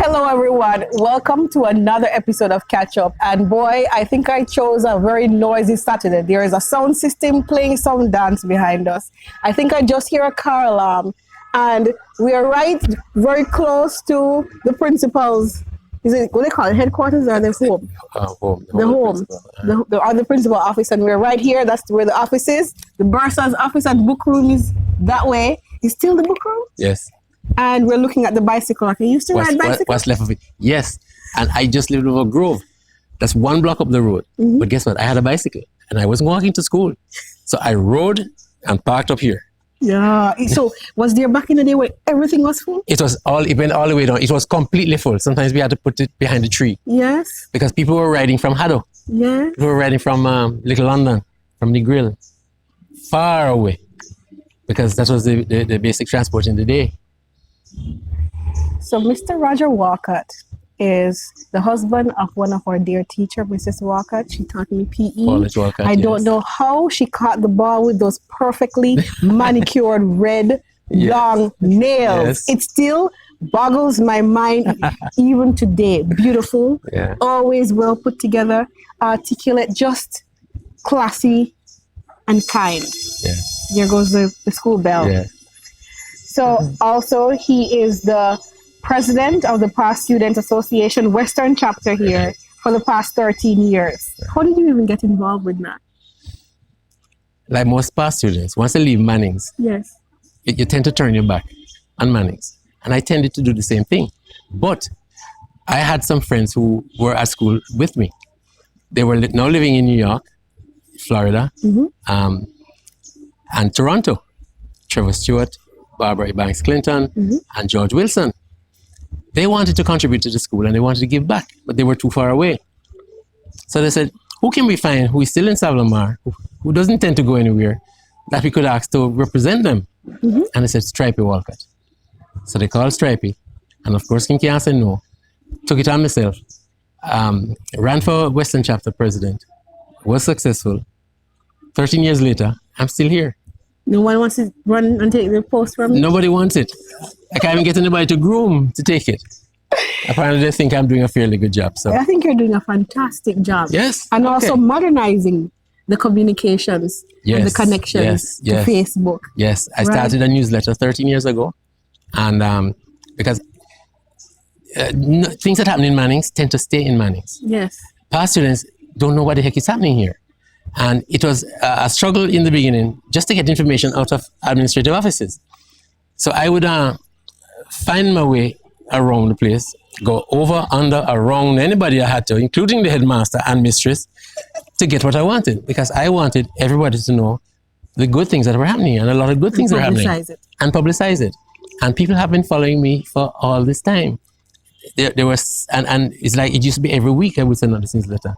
Hello, everyone. Welcome to another episode of Catchup. And boy, I think I chose a very noisy Saturday. There is a sound system playing some dance behind us. I think I just hear a car alarm. And we are right very close to the principal's, is it what they call it, headquarters or the home? Home. The home. The principal office. And we're right here. That's where the office is. The bursar's office and book room is that way. Is still the book room? Yes. And we're looking at the bicycle. Can you still ride bicycle? What's left of it? Yes. And I just lived over Grove. That's one block up the road. Mm-hmm. But guess what? I had a bicycle and I wasn't walking to school. So I rode and parked up here. Yeah. So was there back in the day where everything was full? It went all the way down. It was completely full. Sometimes we had to put it behind the tree. Yes. Because people were riding from Haddo. Yeah. People were riding from Little London, from the Grill. Far away. Because that was the basic transport in the day. So Mr. Roger Walcott is the husband of one of our dear teacher, Mrs. Walcott. She taught me PE. Walcott, I don't know how she caught the ball with those perfectly manicured red long nails. Yes. It still boggles my mind even today. Beautiful, always well put together, articulate, just classy and kind. Yeah. There goes the school bell. Yeah. So also he is the president of the Past Student Association Western chapter here for the past 13 years. How did you even get involved with that? Like most past students, once they leave Mannings, Yes. you tend to turn your back on Mannings. And I tended to do the same thing. But I had some friends who were at school with me. They were now living in New York, Florida, and Toronto. Trevor Stewart, Barbara Banks Clinton, and George Wilson. They wanted to contribute to the school and they wanted to give back, but they were too far away. So they said, who can we find who is still in Sav-la-Mar, who doesn't tend to go anywhere, that we could ask to represent them? And they said, Stripey Walcott. So they called Stripey. And of course, King can't say no. Took it on myself. Ran for Western chapter president. Was successful. 13 years later, I'm still here. No one wants to run and take the post from you? Nobody wants it. I can't even get anybody to groom to take it. Apparently they think I'm doing a fairly good job. So I think you're doing a fantastic job. Yes. And also modernizing the communications and the connections to Facebook. Yes. I started a newsletter 13 years ago. And because things that happen in Mannings tend to stay in Mannings. Yes. Past students don't know what the heck is happening here. And it was a struggle in the beginning just to get information out of administrative offices. So I would find my way around the place, go over, under, around anybody I had to, including the headmaster and mistress, to get what I wanted. Because I wanted everybody to know the good things that were happening, and a lot of good things were happening. And publicize it. And people have been following me for all this time. There was, and it's like it used to be every week I would send out this newsletter.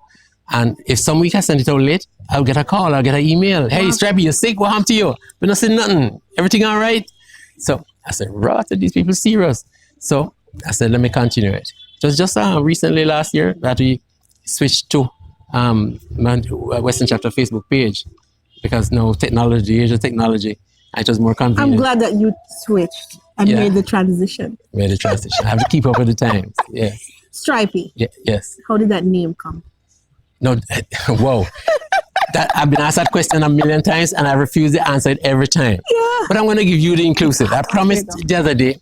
And if some week I send it out late, I'll get a call, I'll get an email. Hey, Stripey, you're sick? What happened to you? But not saying nothing. Everything all right? So I said, right, these people serious. So I said, let me continue it. It was just recently last year that we switched to Western Chapter Facebook page because now technology, age of technology, it was more convenient. I'm glad that you switched and made the transition. Made the transition. I have to keep up with the times. Yes. Stripey. Yes. How did that name come? No, whoa. I've been asked that question a million times and I refuse to answer it every time. Yeah. But I'm going to give you the inclusive. I promised the other day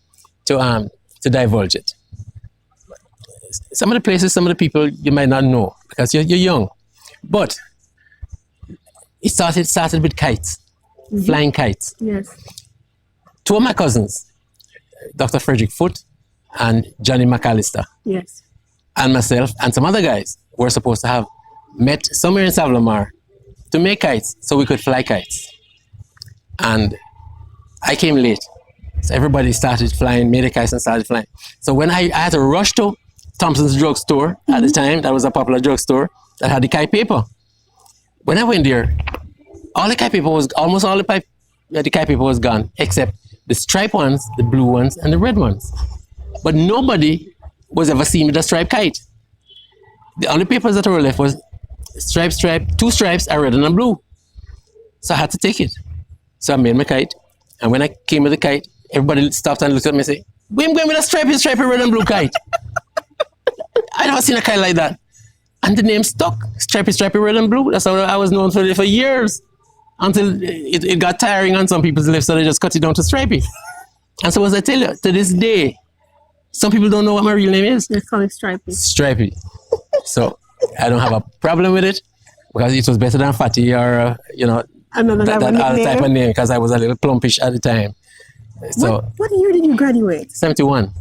to divulge it. Some of the places, some of the people you might not know because you're young. But it started with kites, flying kites. Yes. Two of my cousins, Dr. Frederick Foote and Johnny McAllister. Yes. And myself and some other guys were supposed to have met somewhere in Sav-la-Mar to make kites so we could fly kites. And I came late. So everybody started flying, made the kites and started flying. So when I had to rush to Thompson's drugstore at the time, that was a popular drugstore that had the kite paper. When I went there, all the kite paper was, almost all the kite paper was gone, except the striped ones, the blue ones, and the red ones. But nobody was ever seen with a striped kite. The only papers that were left was stripe, two stripes, a red and a blue. So I had to take it. So I made my kite. And when I came with the kite, everybody stopped and looked at me and said, where am I going with a stripy, red and blue kite? I never seen a Kyle like that. And the name stuck. Stripey, red and blue. That's how I was known for years. Until it got tiring on some people's lips, so they just cut it down to Stripey. And so as I tell you, to this day, some people don't know what my real name is. They call it Stripey. Stripey. So I don't have a problem with it because it was better than Fatty or, Another type of name because I was a little plumpish at the time. So what year did you graduate? 71.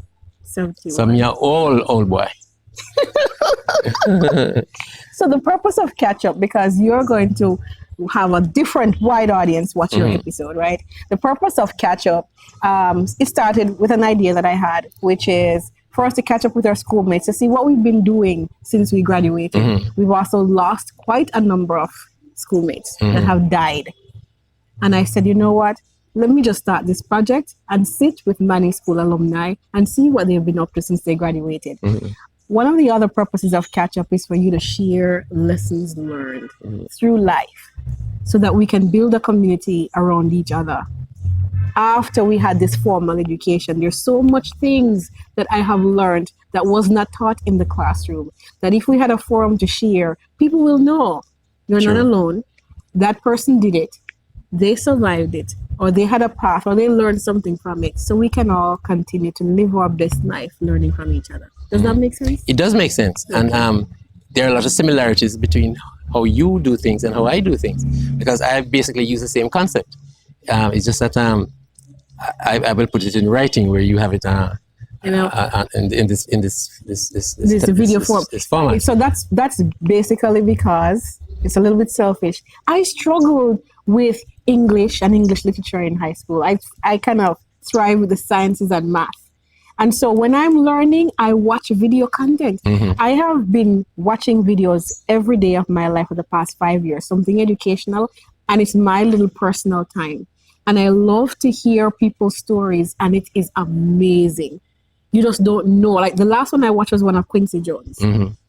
71. So I'm an old boy. So the purpose of Catchup, because you're going to have a different wide audience watch your episode, right? The purpose of Catchup, it started with an idea that I had, which is for us to catch up with our schoolmates to see what we've been doing since we graduated. We've also lost quite a number of schoolmates that have died. And I said, you know what? Let me just start this project and sit with Manning School alumni and see what they've been up to since they graduated. One of the other purposes of Catchup is for you to share lessons learned through life so that we can build a community around each other. After we had this formal education, there's so much things that I have learned that was not taught in the classroom, that if we had a forum to share, people will know you're not alone. That person did it. They survived it, or they had a path, or they learned something from it. So we can all continue to live our best life learning from each other. Does that make sense? It does make sense. Okay. And there are a lot of similarities between how you do things and how I do things, because I basically use the same concept. It's just that I will put it in writing where you have it in this video form. This format. So that's basically because it's a little bit selfish. I struggled with English and English literature in high school. I kind of thrive with the sciences and math. And so when I'm learning, I watch video content. I have been watching videos every day of my life for the past 5 years, something educational, and it's my little personal time. And I love to hear people's stories, and it is amazing. You just don't know. Like the last one I watched was one of Quincy Jones,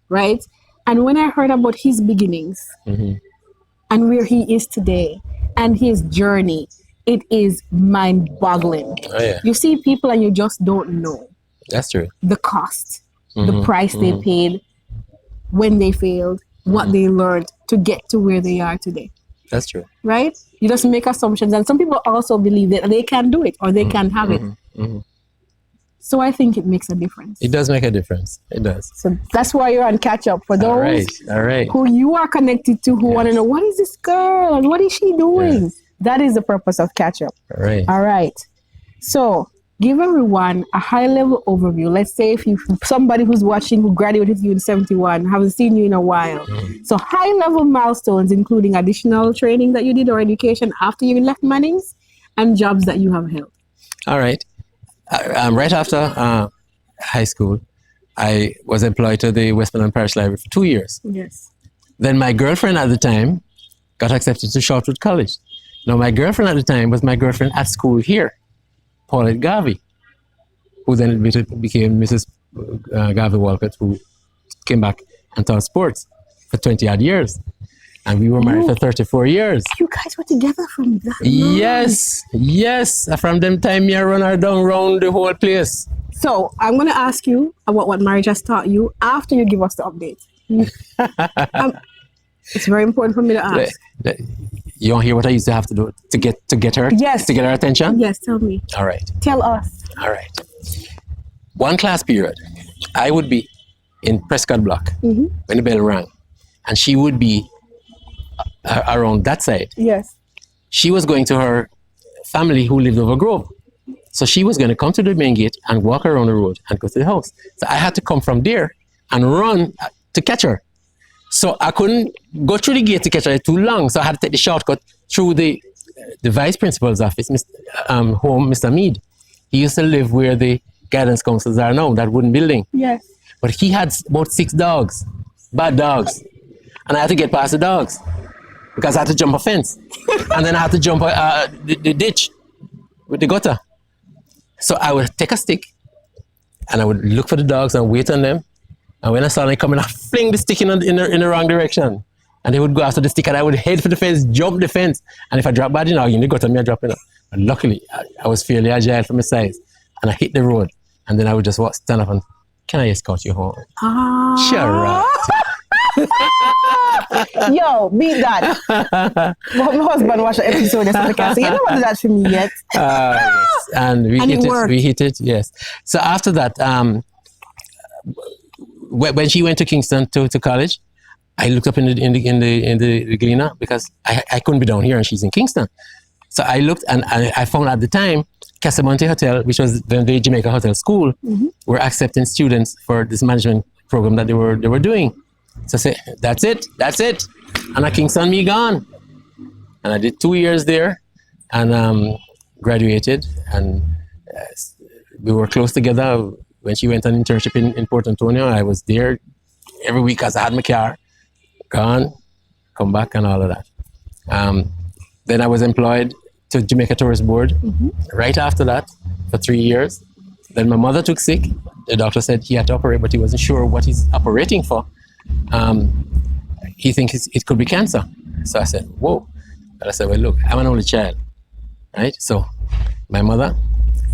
right? And when I heard about his beginnings and where he is today and his journey, it is mind-boggling. Oh, yeah. You see people and you just don't know. That's true. The cost, the price they paid, when they failed, what they learned to get to where they are today. That's true. Right? You just make assumptions. And some people also believe that they can do it or they can have it. So I think it makes a difference. It does make a difference. It does. So that's why you're on Catchup. For those who you are connected to, who want to know, what is this girl and what is she doing? Yes. That is the purpose of Catchup. All right. So give everyone a high-level overview. Let's say if somebody who's watching who graduated with you in 71, haven't seen you in a while. So high-level milestones, including additional training that you did or education after you left Manning's and jobs that you have held. All right. Right after high school, I was employed to the Westmoreland Parish Library for 2 years. Yes. Then my girlfriend at the time got accepted to Shortwood College. Now, my girlfriend at the time was my girlfriend at school here, Paulette Garvey, who then became Mrs. Garvey Walcott, who came back and taught sports for 20 odd years. And we were married for 34 years. You guys were together from that long. Yes. From them time, I run her down around the whole place. So I'm going to ask you about what marriage has taught you after you give us the update. It's very important for me to ask. You want to hear what I used to have to do to get her? Yes. To get her attention? Yes, tell me. All right. Tell us. All right. One class period, I would be in Prescott Block when the bell rang, and she would be around that side. Yes. She was going to her family who lived over Grove. So she was going to come to the main gate and walk around the road and go to the house. So I had to come from there and run to catch her. So I couldn't go through the gate to catch her too long. So I had to take the shortcut through the vice principal's office, home, Mr. Mead. He used to live where the guidance councils are now, that wooden building. Yes. But he had about 6 dogs, bad dogs. And I had to get past the dogs because I had to jump a fence. And then I had to jump the ditch with the gutter. So I would take a stick and I would look for the dogs and wait on them. And when I saw them coming, I fling the stick in the wrong direction. And they would go after the stick and I would head for the fence, jump the fence. And if I drop bad enough, the gutter, I drop it. But luckily, I was fairly agile for my size. And I hit the road. And then I would just stand up and can I escort you home? Ah. Sure. Yo, beat that. My husband watched the episode and I can say, you don't want to do that for me yet. Yes. And we And it hit it. worked. We hit it. Yes. So after that, when she went to Kingston to college, I looked up in the Gleaner because I couldn't be down here and she's in Kingston. So I looked and I found at the time Casamonte Hotel, which was the Jamaica Hotel School, were accepting students for this management program that they were doing. So I said, that's it. And at Kingston, me gone. And I did 2 years there and graduated. And we were close together. When she went on internship in Port Antonio, I was there every week because I had my car. Gone, come back and all of that. Then I was employed to Jamaica Tourist Board right after that for 3 years. Then my mother took sick. The doctor said he had to operate, but he wasn't sure what he's operating for. He thinks it could be cancer. So I said, whoa. And I said, well, look, I'm an only child, right? So my mother,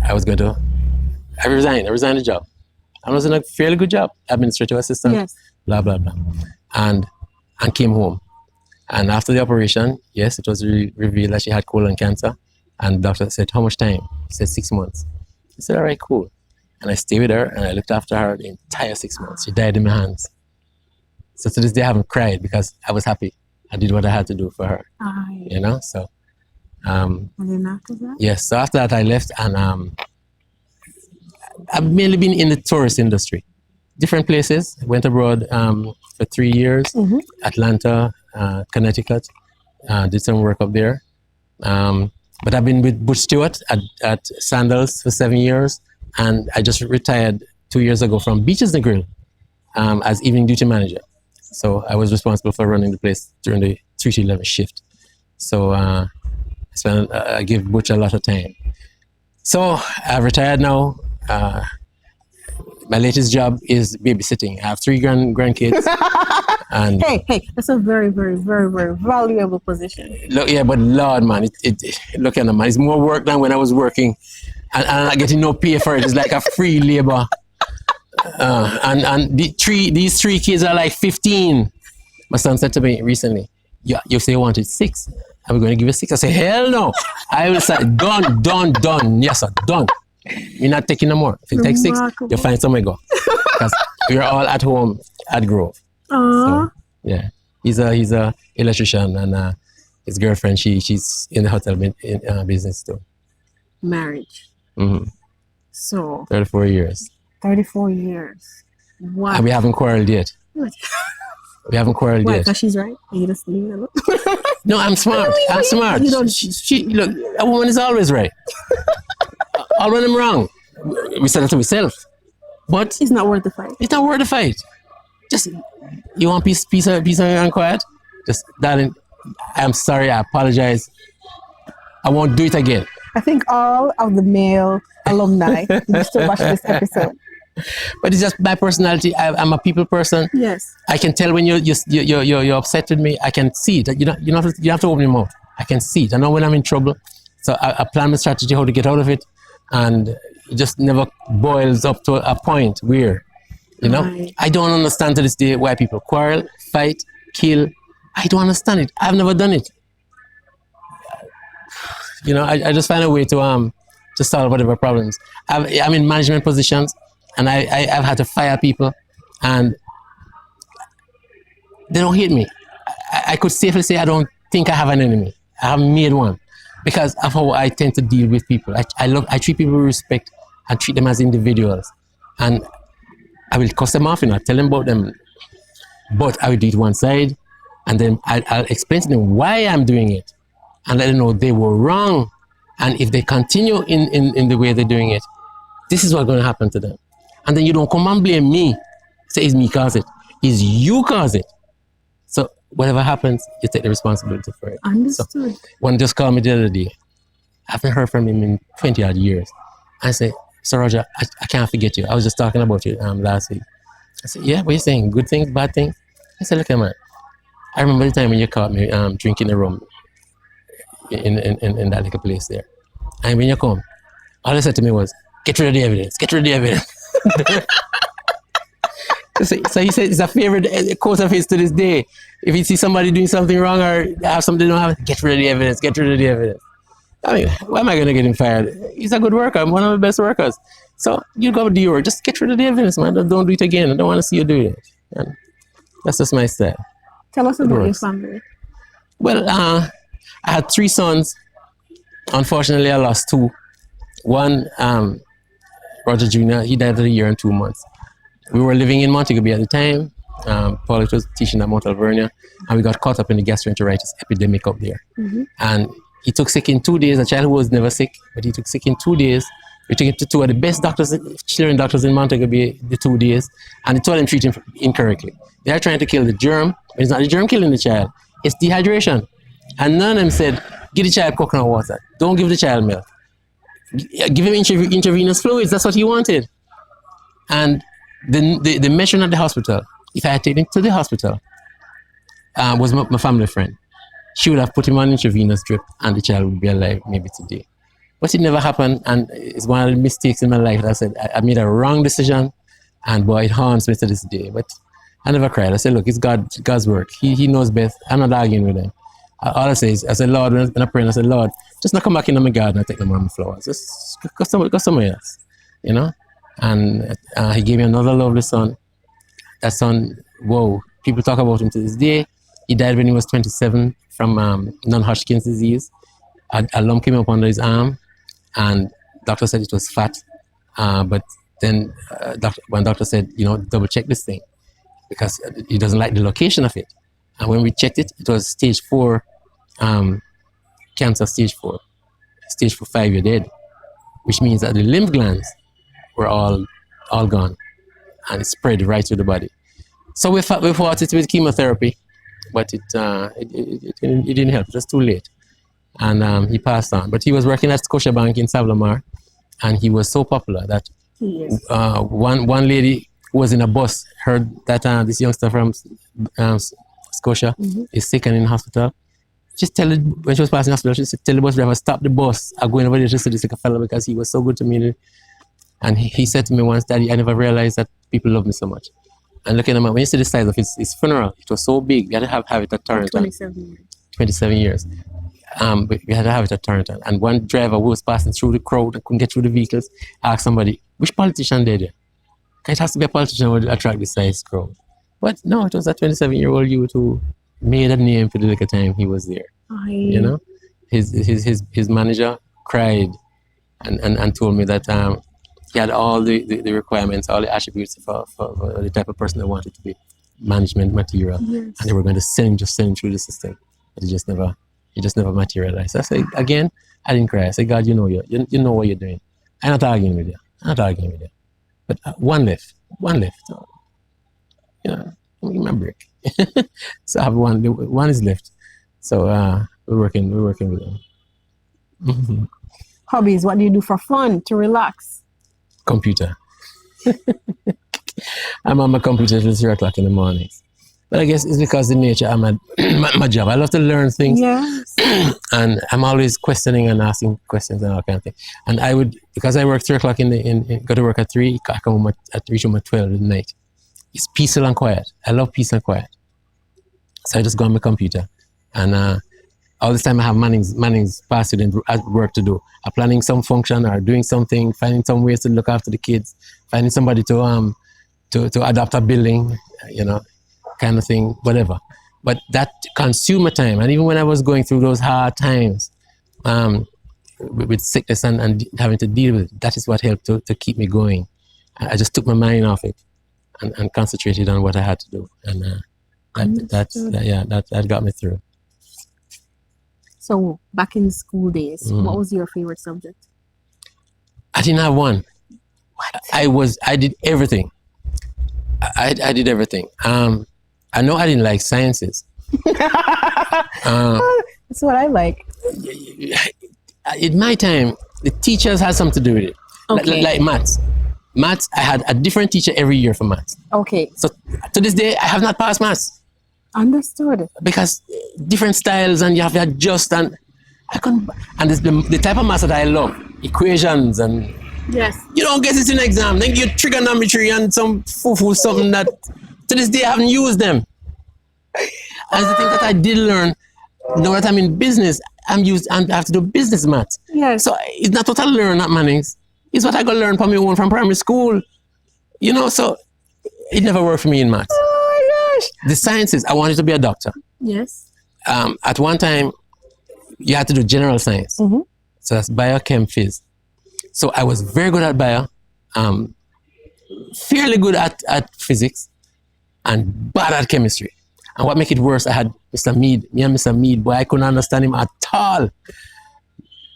I resigned the job. I was in a fairly good job, administrative assistant, Yes. blah, blah, blah. And came home. And after the operation, yes, it was revealed that she had colon cancer. And the doctor said, how much time? She said, 6 months. I said, all right, cool. And I stayed with her and I looked after her the entire 6 months. She died in my hands. So to this day, I haven't cried because I was happy. I did what I had to do for her, you know? So, And then after that? yes. So after that, I left and I've mainly been in the tourist industry. Different places. Went abroad for 3 years. Atlanta, Connecticut. Did some work up there. But I've been with Butch Stewart at Sandals for 7 years. And I just retired 2 years ago from Beaches and Grill as evening duty manager. So I was responsible for running the place during the 3 to 11 shift. So I give Butch a lot of time. So I've retired now. My latest job is babysitting. I have 3 grandkids. And Hey, that's a very, very, very, very valuable position. look, yeah, but Lord, man, look at them, man. It's more work than when I was working, and I'm not getting no pay for it. It's like a free labor. And these 3 kids are like 15. My son said to me recently, you say you wanted 6. Are we going to give you 6? I say, hell no. I will say, done. Yes, sir, done. You're not taking no more. If you take 6, you'll find somewhere to go. Because we're all at home at Grove. So, yeah. He's a electrician and his girlfriend, she's in the hotel business too. Marriage. So 34 years. 34 years. Wow. And we haven't quarreled yet. We haven't quarreled Why? yet. Because she's right. You just leave it alone. No, I'm smart. I'm smart. You don't- Look, a woman is always right. All when I'm wrong. We said it to myself. But It's not worth the fight. it's not worth the fight. Just, you want peace and quiet? Just, darling, I'm sorry, I apologize. I won't do it again. I think all of the male alumni used to watch this episode. But it's just my personality. I'm a people person. Yes. I can tell when you're upset with me. I can see it. You have to open your mouth. I can see it. I know when I'm in trouble. So I plan my strategy how to get out of it, and it just never boils up to a point where, Right. I don't understand to this day why people quarrel, fight, kill. I don't understand it. I've never done it. I just find a way to solve whatever problems. I'm in management positions, and I've had to fire people, and they don't hate me. I could safely say I don't think I have an enemy. I haven't made one because of how I tend to deal with people. I treat people with respect and treat them as individuals, and I will cuss them off, tell them about them, but I will do it one side, and then I'll explain to them why I'm doing it, and let them know they were wrong, and if they continue in the way they're doing it, this is what's going to happen to them. And then you don't come and blame me, say it's me cause it. It's you cause it. So whatever happens, you take the responsibility for it. Understood. So one just called me the other day. I haven't heard from him in 20 odd years. I say, Sir Roger, I can't forget you. I was just talking about you last week. I said, yeah, what are you saying? Good things, bad things? I said, look, man, I remember the time when you caught me drinking the rum in that little place there. And when you come, all you said to me was, get rid of the evidence, get rid of the evidence. So he said it's a favorite quote of his to this day. If he sees somebody doing something wrong or have something they don't have, get rid of the evidence, get rid of the evidence. I mean, why am I going to get him fired? He's a good worker. I'm one of the best workers. So you go do your work. Just get rid of the evidence, man. Don't do it again. I don't want to see you do it. And that's just my style. Tell us about your family. Well, I had 3 sons. Unfortunately, I lost 2. One, Roger Jr., he died at 1 year and 2 months. We were living in Montego Bay at the time. Paulette was teaching at Mount Alvernia, and we got caught up in the gastroenteritis epidemic up there. Mm-hmm. And he took sick in 2 days. A child who was never sick, but he took sick in 2 days. We took him to 2 of the best doctors, children doctors in Montego Bay, the 2 days, and they told him to treat him incorrectly. They are trying to kill the germ, but it's not the germ killing the child. It's dehydration. And none of them said, give the child coconut water. Don't give the child milk. Give him intravenous fluids. That's what he wanted. And the matron at the hospital, if I had taken him to the hospital, was my family friend. She would have put him on intravenous drip and the child would be alive maybe today. But it never happened, and it's one of the mistakes in my life. I said, I made a wrong decision, and boy, it haunts me to this day. But I never cried. I said, look, it's God's work. He knows best. I'm not arguing with him. All I say is, I said, Lord, when I pray, I said, Lord, just not come back into my garden and take them on my flowers. Just go somewhere else, you know? And he gave me another lovely son. That son, whoa, people talk about him to this day. He died when he was 27 from non-Hodgkin's disease. A lump came up under his arm, and doctor said it was fat. But then one doctor said, double check this thing because he doesn't like the location of it. And when we checked it, it was stage 4, cancer stage 4. Stage 5, you're dead, which means that the lymph glands were all gone, and it spread right through the body. So we fought it with chemotherapy, but it didn't help. It was too late, and he passed on. But he was working at Scotiabank in Sav-la-Mar, and he was so popular that one lady who was in a bus heard that this youngster from Scotia is sick and in the hospital. Just tell it, when she was passing the hospital, she said, tell the bus driver, stop the bus. I'm going over there to see this fella because he was so good to me. And he said to me once, Daddy, I never realized that people love me so much. And looking at him, when you see the size of his funeral, it was so big. We had to have it at Torrington. 27 years. But we had to have it at Torrington. And one driver who was passing through the crowd and couldn't get through the vehicles asked somebody, which politician did it? It has to be a politician who would attract this size crowd. But no, it was a 27-year-old youth who made a name for the little time he was there. His manager cried and told me that he had all the requirements, all the attributes for the type of person they wanted to be management material, and they were going to send him through the system. But he just never materialized. I said again, I didn't cry. I said, God, you know what you're doing. I'm not arguing with you. But one left. So, give me a break. So I have one is left. So we're working with them. Mm-hmm. Hobbies, what do you do for fun, to relax? Computer. I'm on my computer till 3 o'clock in the mornings. But I guess it's because the nature of my job. I love to learn things. Yes. And I'm always questioning and asking questions and all kind of things. And I would, because I work 3 o'clock go to work at 3, I come home reach home at 12 at night. It's peaceful and quiet. I love peace and quiet. So I just go on my computer. And all this time I have Manning's past student work to do. I'm planning some function or doing something, finding some ways to look after the kids, finding somebody to adopt a building, kind of thing, whatever. But that consumed my time. And even when I was going through those hard times with sickness and having to deal with it, that is what helped to keep me going. I just took my mind off it and concentrated on what I had to do. And that got me through. So back in school days, what was your favorite subject? I didn't have one. What? I did everything. I did everything. I know I didn't like sciences. That's what I like. In my time, the teachers had something to do with it. Okay. Like maths. Maths, I had a different teacher every year for maths. Okay. So to this day, I have not passed maths. Understood. Because different styles and you have to adjust and I couldn't. And the type of maths that I love, equations and Yes. You don't get it in exam. Then you trigonometry and some foo-foo, something that to this day I haven't used them. And the thing that I did learn, now that I'm in business, I have to do business maths. Yes. So it's not what I learn at Manning's. It's what I got to learn from my own from primary school. You know, so it never worked for me in maths. Oh my gosh. The sciences, I wanted to be a doctor. Yes. At one time, you had to do general science. Mm-hmm. So that's biochem phys. So I was very good at bio, fairly good at physics, and bad at chemistry. And what make it worse, I had Mr. Mead, me and Mr. Mead, boy, I couldn't understand him at all.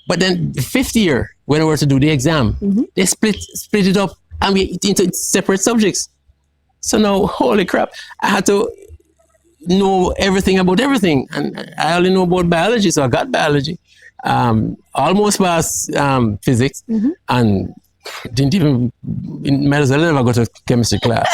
But then the fifth year, when we were to do the exam, they split it up and we into separate subjects. So now, holy crap, I had to know everything about everything. And I only know about biology, so I got biology. Almost passed physics and didn't even, might as well never go to chemistry class.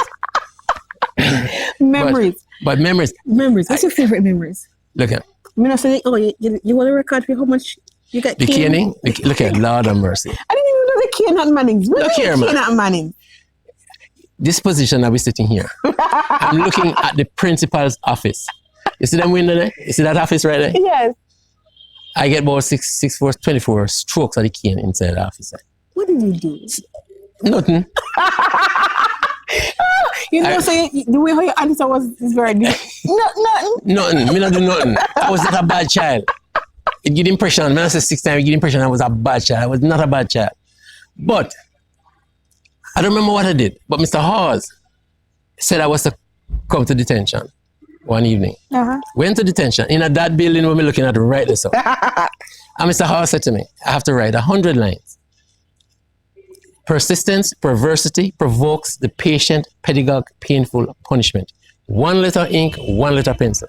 Memories. But memories. Memories. What's your favorite memories? Look at I mean, I say, oh, you want to record for how much you got? the caning. Look at Lord of mercy. I didn't even know the cane at Manning's. Look here, man. Cane at Manning's. This position that we're sitting here, I'm looking at the principal's office. You see them window there? You see that office right there? Yes. I get about 24 strokes of the cane inside the office. What did you do? Nothing. You know, the way how your answer was is very different. Nothing. Nothing. Me not do nothing. I was not a bad child. It give the impression, when I say 6 times, it give the impression I was a bad child. I was not a bad child. But I don't remember what I did. But Mr. Hawes said I was to come to detention one evening. Went to detention in that building where we're looking at right this up. And Mr. Hawes said to me, I have to write 100 lines. Persistence, perversity provokes the patient, pedagogue, painful punishment. 1 letter ink, 1 letter pencil.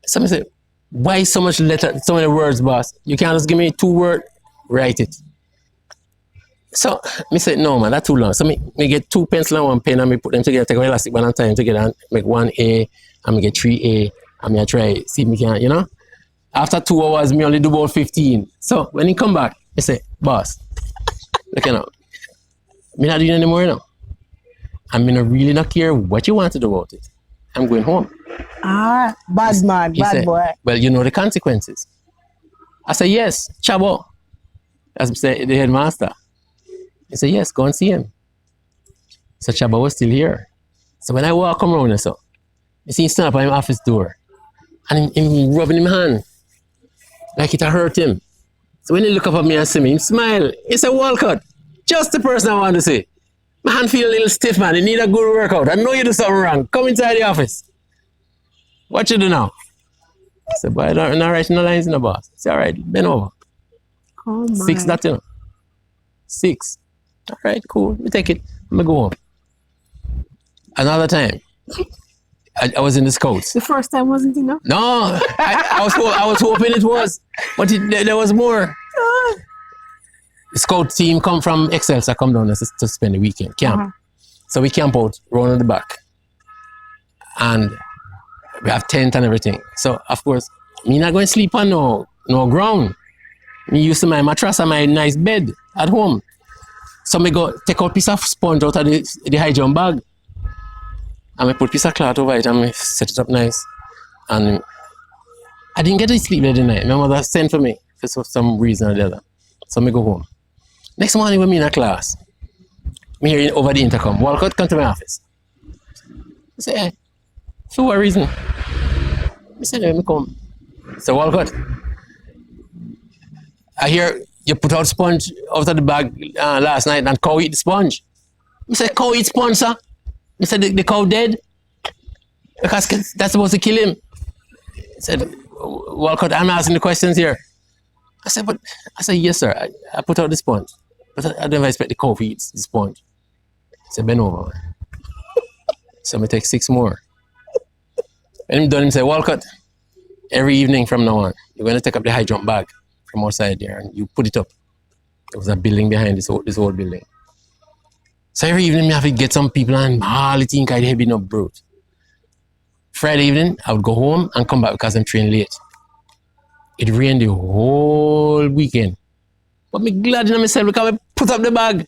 Somebody said, why so much letter, so many words, boss? You can't just give me 2 words, write it. So me said, no man, that's too long. So me get 2 pencils and 1 pen and me put them together, take an elastic band and tie them together and make 1 A and me get 3 A and me try, see if me can, you know? After 2 hours, me only do about 15. So when he come back, he say, boss, look you know, me not doing anymore now. I'm really not care what you want to do about it. I'm going home. Bad man, He bad said, boy. well, you know the consequences. I said, yes, Chabo. As the headmaster. He said, yes, go and see him. So Chabo was still here. So when I walk around, so I see him stand up at my office door and him rubbing his hand like it hurt him. So when he look up at me and see me, he smile. He said, Walcott, just the person I want to see. My hand feel a little stiff, man. You need a good workout. I know you do something wrong. Come inside the office. What you do now? I said, boy, I'm not writing no lines in the boss. He said, all right, bend over. Oh my. 6 that, you know. 6. All right, cool. We take it. I'm going to go home. Another time, I was in the scouts. The first time wasn't enough? No, I was hoping it was, but there was more. The scout team come from Excelsior, come down to spend the weekend, camp. So we camp out, round on the back. And we have tent and everything. So, of course, me not going to sleep on no ground. Me used to my mattress and my nice bed at home. So me go take out a piece of sponge out of the high jump bag. And I put a piece of cloth over it and I set it up nice. And I didn't get to sleep that night. My mother sent for me for some reason or the other. So I go home. Next morning when me in a class, me hearing over the intercom, Walcott come to my office. I say, hey, for what reason? I said, let me come. So Walcott, I hear you put out sponge out of the bag last night and cow eat the sponge. I said, cow eat sponge, sir? I said, the cow dead? Because that's supposed to kill him. I said, Walcott, I'm asking the questions here. I said, yes, sir. I put out the sponge. But I never expect the cow to eat the sponge. I said, bend over. So I take 6 more. When I'm done, he said, Walcott, every evening from now on, you're going to take up the high jump bag from outside there and you put it up. There was a building behind this old building. So every evening, I have to get some people and all the think I'd heavy enough brute. Friday evening, I would go home and come back because I'm trained late. It rained the whole weekend. But I'm glad in myself because I put up the bag.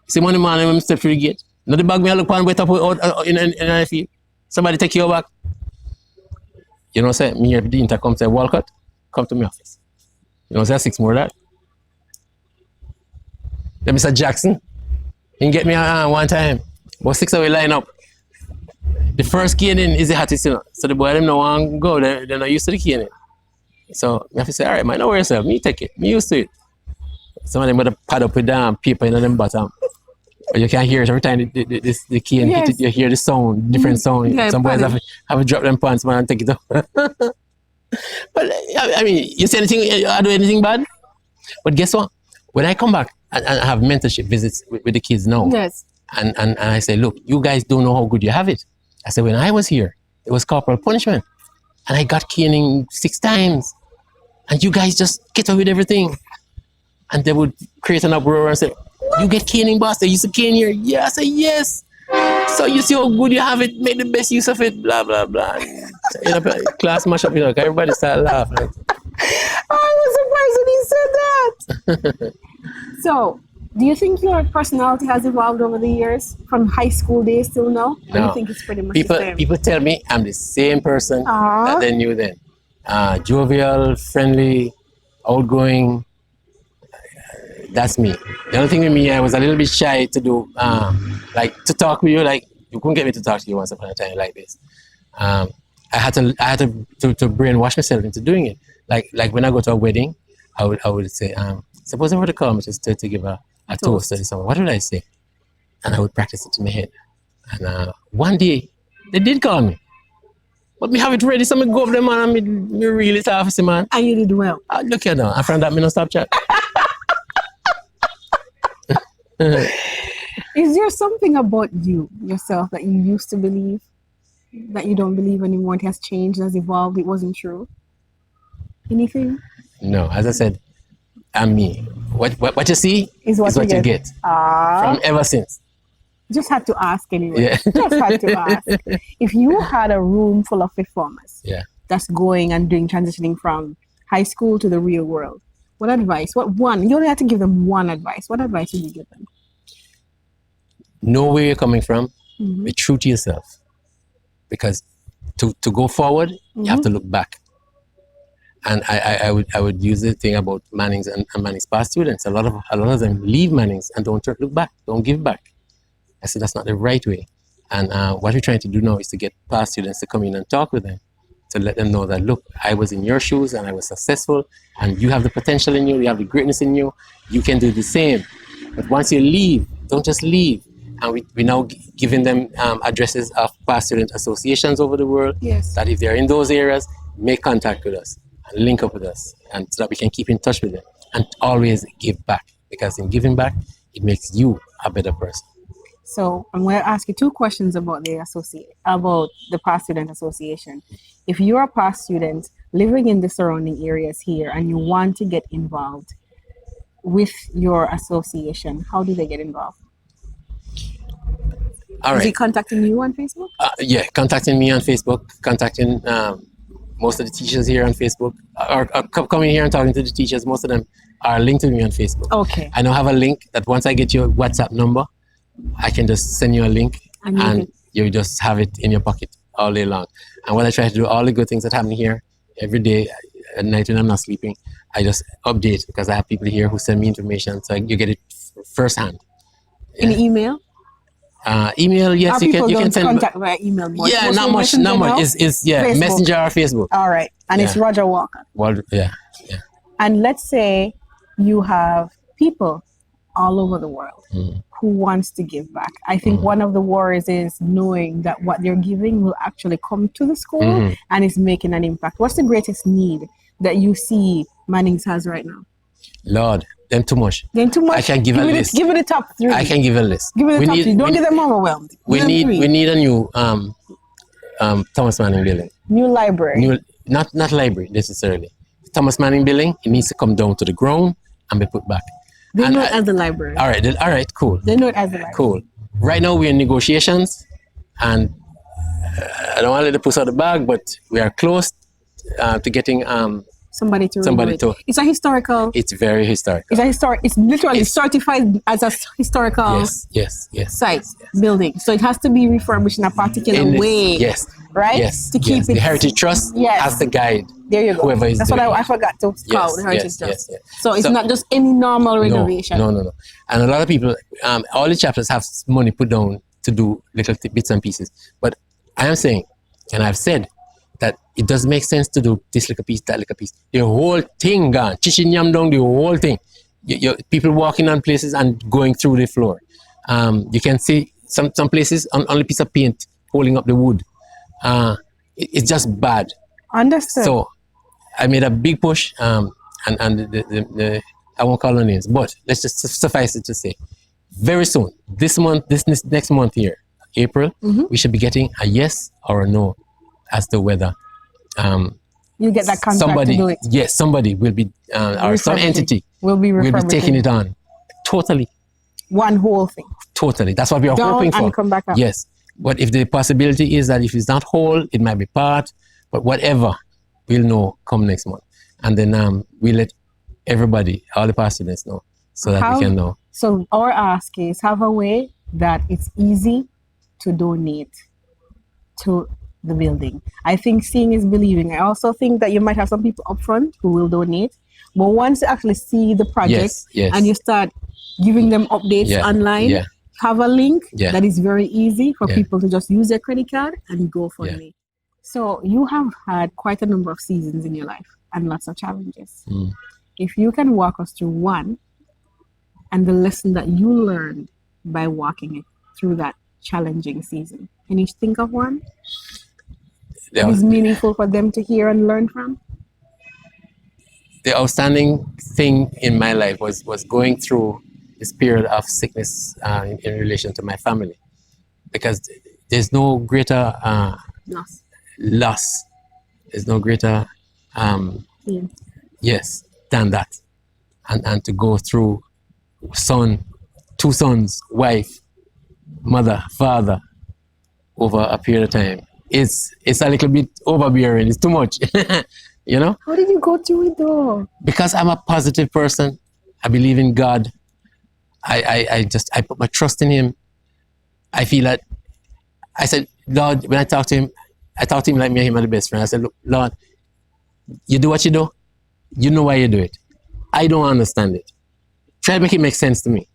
See money man when I step through the gate. Now the bag me I look on wait up out in the field. Somebody take you back. You know, say me here the intercom say Walcott, come to my office. You know, say 6 more that. Then Mr. Jackson, he can get me one time. But 6 away line up. The first caning is the hottest, you know. So the boy them no want to go, they're not used to the caning. So I have to say, all right, man, don't worry yourself. Me take it. Me used to it. Some of them would have pad up with paper in them bottom. But you can hear it every time the cane hit it, you hear the sound, different sound. Yeah, some boys have to drop them pants, man, and take it off. But I mean, you say anything, I do anything bad? But guess what? When I come back and have mentorship visits with the kids now, Yes. and I say, look, you guys don't know how good you have it. I said, when I was here, it was corporal punishment. And I got caning 6 times. And you guys just get away with everything. And they would create an uproar and say, you get caning, boss? They used to cane here. Yeah, I said, yes. So you see how good you have it, make the best use of it, blah, blah, blah. You know, class mash up, you know, everybody started laughing. I was surprised when he said that. So, do you think your personality has evolved over the years from high school days till now? Or do you think it's pretty much the same? People tell me I'm the same person Aww. that they knew then. Jovial, friendly, outgoing. That's me. The only thing with me, I was a little bit shy to do, like to talk with you. Like you couldn't get me to talk to you once upon a time like this. I had to brainwash myself into doing it. Like when I go to a wedding, I would say, suppose I were to come just to give a toast to someone. What would I say? And I would practice it in my head. And one day, they did call me. But me have it ready, so me go up there, man, and me really talk to man. And you did well. Look here now. And from that, me no stop chat. Is there something about you, yourself, that you used to believe that you don't believe anymore? It has changed, has evolved, it wasn't true? Anything? No, as I said, I'm me. What you see is what you get. From ever since. Just had to ask anyway. Yeah. Just had to ask. If you had a room full of performers that's going and transitioning from high school to the real world, what advice? You only have to give them one advice. What advice would you give them? Know where you're coming from. Be true to yourself. Because to go forward, you have to look back. And I would use the thing about Manning's and Manning's past students. A lot of them leave Manning's and don't look back, don't give back. I said that's not the right way. And what we're trying to do now is to get past students to come in and talk with them, to let them know that, look, I was in your shoes and I was successful, and you have the potential in you, you have the greatness in you, you can do the same. But once you leave, don't just leave. And we're now giving them addresses of past student associations over the world, that if they're in those areas, make contact with us and link up with us, and so that we can keep in touch with them and always give back, because in giving back, it makes you a better person. So I'm going to ask you 2 questions about the past student association. If you're a past student living in the surrounding areas here and you want to get involved with your association, how do they get involved? All right. Is he contacting you on Facebook? Yeah, contacting me on Facebook, contacting most of the teachers here on Facebook, or coming here and talking to the teachers. Most of them are linked to me on Facebook. Okay. I now have a link that once I get your WhatsApp number, I can just send you a link and you just have it in your pocket all day long. And what I try to do, all the good things that happen here every day at night when I'm not sleeping, I just update, because I have people here who send me information, so you get it firsthand. Yeah. In email? Email, yes, you can send contact via email. Yeah, not much. Is Facebook. Messenger or Facebook. All right, and it's Roger Walcott. Well, yeah. And let's say you have people all over the world who wants to give back. I think one of the worries is knowing that what they're giving will actually come to the school and is making an impact. What's the greatest need that you see Manning's has right now? Lord, them too much. I can give a list. Give it the top 3. I can give a list. Give it the top 3. Don't get them overwhelmed. We need a new Thomas Manning building. New library. Not library necessarily. Thomas Manning building, it needs to come down to the ground and be put back. They know it as the library. All right, cool. They know it as the library. Cool. Right now we're in negotiations, and I don't want to let the puss out of the bag, but we are close to getting somebody to Somebody redo it. to- It's a historical. It's very historic. It's literally certified as a historical Yes. site building. So it has to be refurbished in a particular way. Yes. Right? Yes. To keep The it. Heritage Trust has to guide. There you go. Whoever is That's doing what I it. forgot to call the Heritage yes. Trust. So it's not just any normal renovation. No. And a lot of people, all the chapters have money put down to do little bits and pieces. But I am saying, and I've said, that it doesn't make sense to do this little piece, that little piece. The whole thing gone. Chichin yam down, the whole thing. People walking on places and going through the floor. You can see some places on a piece of paint holding up the wood. It's just bad. Understood. So I made a big push, and the I won't call no names, but let's just suffice it to say, very soon, this next month here, April, we should be getting a yes or a no as to whether you get that contract to do it. Yes, somebody will be, or some entity will be taking it on. Totally. One whole thing. Totally. That's what we are Down hoping for. And come back up. Yes. But if the possibility is that if it's not whole, it might be part, but whatever, we'll know come next month. And then we'll let everybody, all the past students know, so that we can know. So our ask is have a way that it's easy to donate to the building. I think seeing is believing. I also think that you might have some people up front who will donate, but once you actually see the project and you start giving them updates online, have a link that is very easy for people to just use their credit card and go for it. So you have had quite a number of seasons in your life and lots of challenges. If you can walk us through one and the lesson that you learned by walking it through that challenging season, can you think of one that is meaningful for them to hear and learn from? The outstanding thing in my life was going through this period of sickness in relation to my family, because there's no greater loss. There's no greater than that, and to go through two sons, wife, mother, father over a period of time. It's a little bit overbearing. It's too much. You know? How did you go through it though? Because I'm a positive person. I believe in God. I put my trust in Him. I feel that I said, Lord, when I talk to Him like me and Him are the best friend. I said, look, Lord, you do what you do. You know why you do it. I don't understand it. Try to make it make sense to me.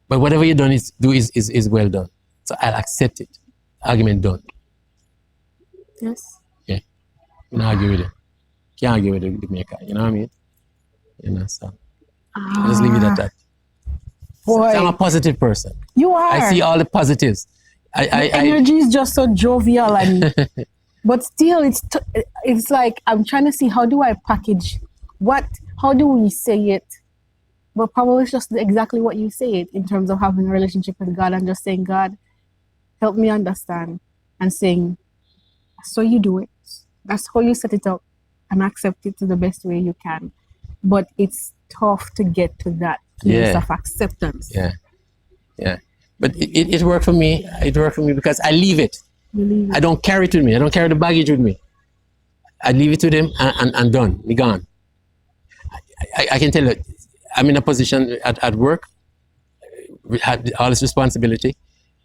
But whatever you done is well done. So I'll accept it. Argument done. Yes. Yeah. You don't argue with it. Can't argue with the maker. You know what I mean? You know, so I'll just leave it at that. Boy. So I'm a positive person. You are. I see all the positives. Energy is just so jovial, and but still, it's like I'm trying to see how do I package how do we say it, but probably it's just exactly what you say it in terms of having a relationship with God and just saying, God, help me understand, and saying, so you do it. That's how you set it up, and accept it to the best way you can. But it's tough to get to that place of acceptance. Yeah. But it worked for me. It worked for me because I leave it. I don't carry it with me. I don't carry the baggage with me. I leave it to them and done. Be gone. I can tell you, I'm in a position at work. We had all this responsibility.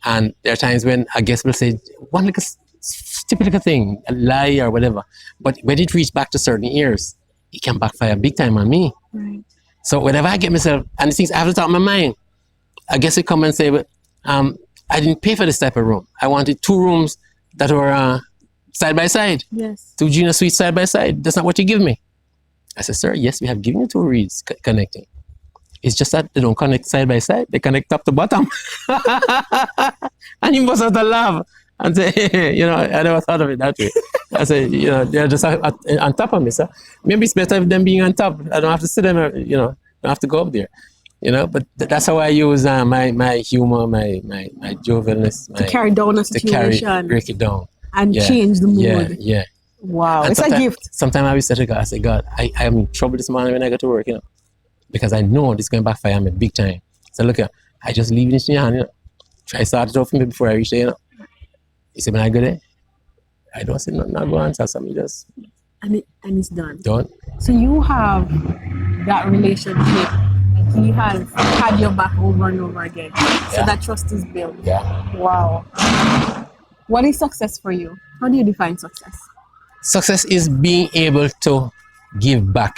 And there are times when a guest will say one like a stupid little thing, a lie or whatever. But when it reaches back to certain ears, it can backfire big time on me. Right. So whenever I get myself, and the things I have to talk my mind, I guess it come and say, but I didn't pay for this type of room. I wanted 2 rooms that were side by side. Yes. 2 junior suites side by side. That's not what you give me. I said, sir, yes, we have given you 2 reeds connecting. It's just that they don't connect side by side. They connect top to bottom. And he must have to laugh and say, you know, I never thought of it that way. I said, you know, they're just on top of me, sir. Maybe it's better them being on top. I don't have to sit there, you know, I don't have to go up there. You know, but that's how I use my humor, my jovialness. To carry down a situation. Break it down. And change the mood. Yeah. Wow, and it's a gift. Sometimes I will say to God, I say, God, I am in trouble this morning when I go to work, you know, because I know this is going to backfire on me big time. So look, I just leave it in your hand, you know. Try to start it off for me before I reach there, you know. He said, when I go there, I don't say nothing, I go answer something, just and it's done. Done. So you have that relationship. Like he has had your back over and over again. So Yeah. that trust is built. Yeah. Wow. What is success for you? How do you define success? Success is being able to give back.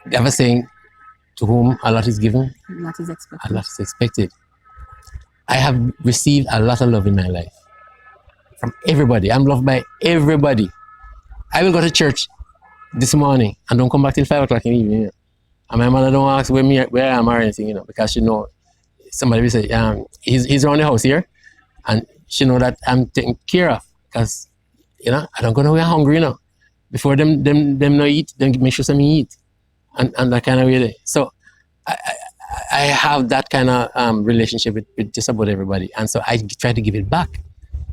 You ever saying, to whom a lot is given, That is a expected. lot is expected. I have received a lot of love in my life from everybody. I'm loved by everybody. I will go to church this morning and don't come back till 5 o'clock in the evening. You know? And my mother don't ask where I am or anything, you know, because she know somebody will say, he's around the house here, and she know that I'm taken care of, because you know I don't go nowhere hungry, you know. Before them no eat, then make sure some eat, and that kind of way there. So I have that kind of relationship with just about everybody, and so I try to give it back,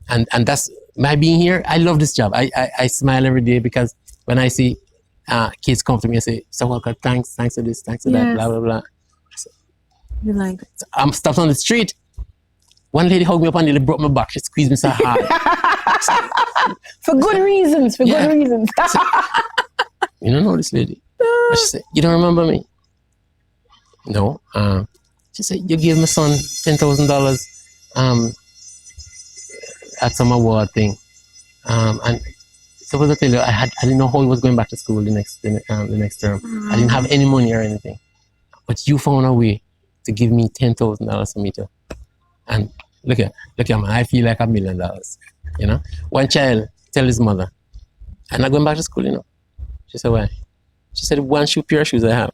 and that's my being here. I love this job. I smile every day, because when I see kids come to me and say, "So Walcott, thanks for this, thanks for that, blah blah blah." You're like, I'm stopped on the street. One lady hugged me up and nearly broke my back. She squeezed me so hard. for good reasons. For Yeah. good reasons. You don't know this lady. And she said, "You don't remember me?" No. She said, "You gave my son $10,000 at some award thing." And suppose I tell you, I didn't know how he was going back to school the next term. I didn't have any money or anything. But you found a way to give me $10,000 for me to. And look at man, I feel like $1 million. You know? One child tell his mother, "I'm not going back to school, you know." She said, "Why?" She said, "One pair of shoes I have,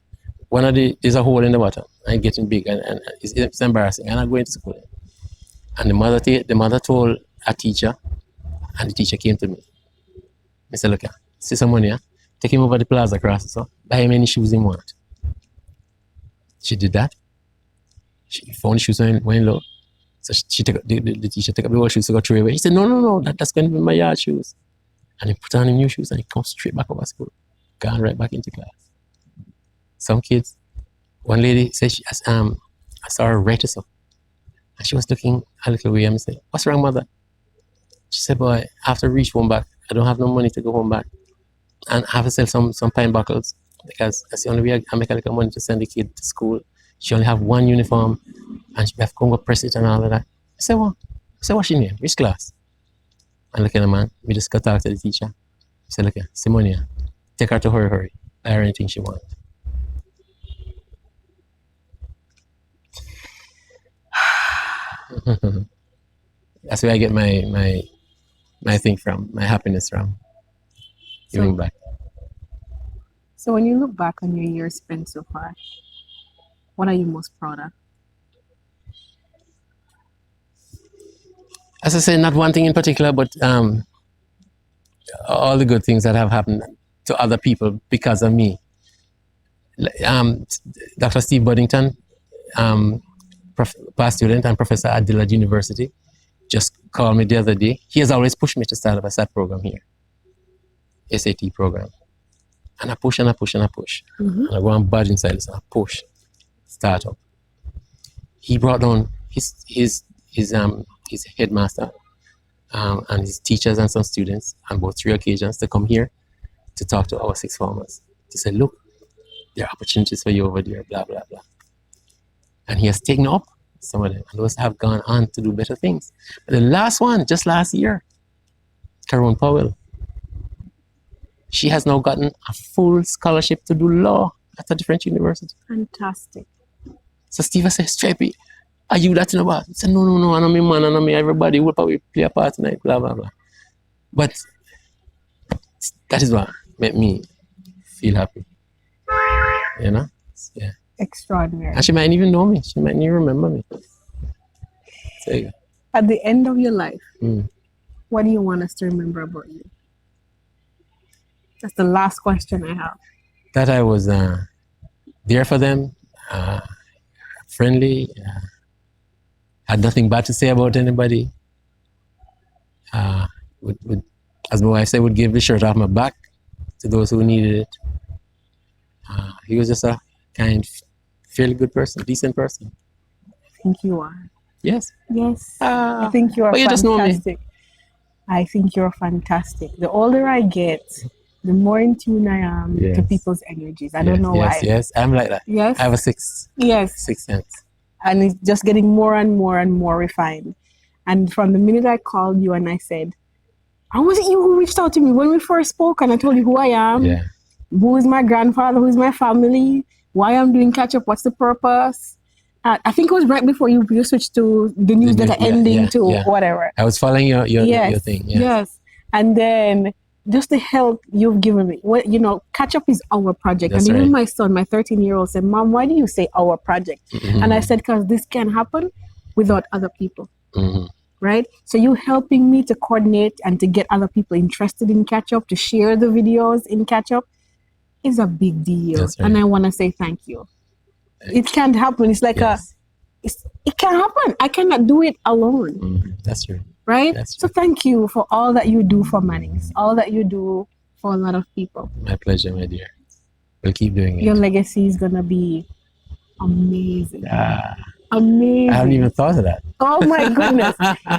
there's a hole in the bottom. I'm getting big, and it's embarrassing. I'm not going to school." And the mother told a teacher, and the teacher came to me. I said, "Look, see some money, take him over the plaza across, so buy him any shoes he want." She did that. She found the shoes went low. So she took the teacher took up the old shoes to go throw away. He said, no, that's going to be my yard shoes. And he put on the new shoes and he comes straight back over school, gone right back into class. Some kids, one lady said I saw her right up, and she was looking a little away, and I said, "What's wrong, mother?" She said, "Boy, I have to reach home back. I don't have no money to go home back, and I have to sell some pine buckles, because that's the only way I make a little money to send the kid to school. She only have one uniform, and she have to go press it and all of that." I said, "Well," "What's your name? Which class?" And look at the man, we just got talk to the teacher. He said, "Look, Simonia, take her to hurry, buy her anything she wants." That's where I get my thing from, my happiness from, giving back. So when you look back on your years spent so far, what are you most proud of? As I say, not one thing in particular, but all the good things that have happened to other people because of me. Dr. Steve Buddington, past student and professor at Dillard University, just called me the other day. He has always pushed me to start up a SAT program here, SAT program. And I push and I push and I push. Mm-hmm. And I go on bad inside this and I push, start up. He brought down his headmaster and his teachers and some students on both 3 occasions to come here to talk to our 6 formers. To say, "Look, there are opportunities for you over there, blah, blah, blah." And he has taken up some of them, and those have gone on to do better things. But the last one, just last year, Caron Powell, she has now gotten a full scholarship to do law at a different university. Fantastic. So Steve said, "Stripey, are you that in about?" He said, no, I know me, man, I know me, everybody will probably play a part tonight, blah, blah, blah. But that is what made me feel happy. You know? Yeah. Extraordinary. And she might even know me. She might even remember me. So, yeah. At the end of your life, what do you want us to remember about you? That's the last question I have. That I was there for them, friendly, had nothing bad to say about anybody. As my wife said, would give the shirt off my back to those who needed it. He was just a kind, fairly good person, decent person. I think you are. Yes. Yes. I think you are but you fantastic. just know me. I think you're fantastic. The older I get, the more in tune I am to Yes. people's energies. I don't know why. Yes. I'm like that. Yes. I have a sixth Yes. sense. And it's just getting more and more and more refined. And from the minute I called you and I said, "I was it you who reached out to me when we first spoke and I told you who I am, Yeah. who is my grandfather, who is my family, why I'm doing catch up, what's the purpose?" I think it was right before you switched to the newsletter ending to whatever. I was following your thing. Yes. Yes. And then just the help you've given me. Well, Catch Up is our project. That's and even right. my son, my 13-year-old, said, "Mom, why do you say our project?" And I said, "Because this can happen without other people." Right? So you helping me to coordinate and to get other people interested in Catch Up, to share the videos in Catch Up is a big deal. That's right. And I want to say thank you. It can't happen. It's like it can't happen. I cannot do it alone. That's true. Right? That's So true. thank you for all that you do for Mannings, all that you do for a lot of people. My pleasure, my dear. We'll keep doing it. Your legacy is gonna be amazing. I Amazing. haven't even thought of that. Oh my goodness.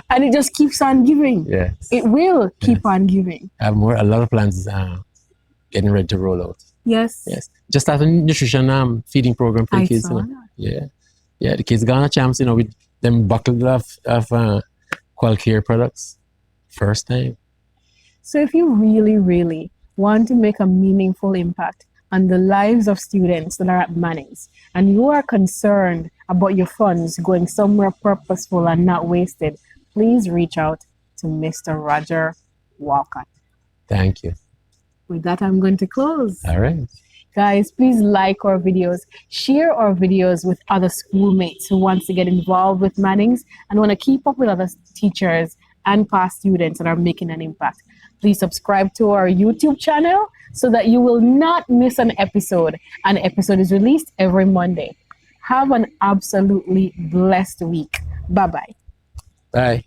And it just keeps on giving. Yes. It will keep on giving. I have a lot of plans getting ready to roll out. Yes. Yes. Just have a nutrition feeding program for the I kids. saw that. Yeah. Yeah, the kids got a chance, with them buckles of Qualcare products. First time. So if you really, really want to make a meaningful impact on the lives of students that are at Mannings, and you are concerned about your funds going somewhere purposeful and not wasted, please reach out to Mr. Roger Walcott. Thank you. With that, I'm going to close. All right. Guys, please like our videos, share our videos with other schoolmates who wants to get involved with Mannings and want to keep up with other teachers and past students that are making an impact. Please subscribe to our YouTube channel so that you will not miss an episode. An episode is released every Monday. Have an absolutely blessed week. Bye-bye. Bye.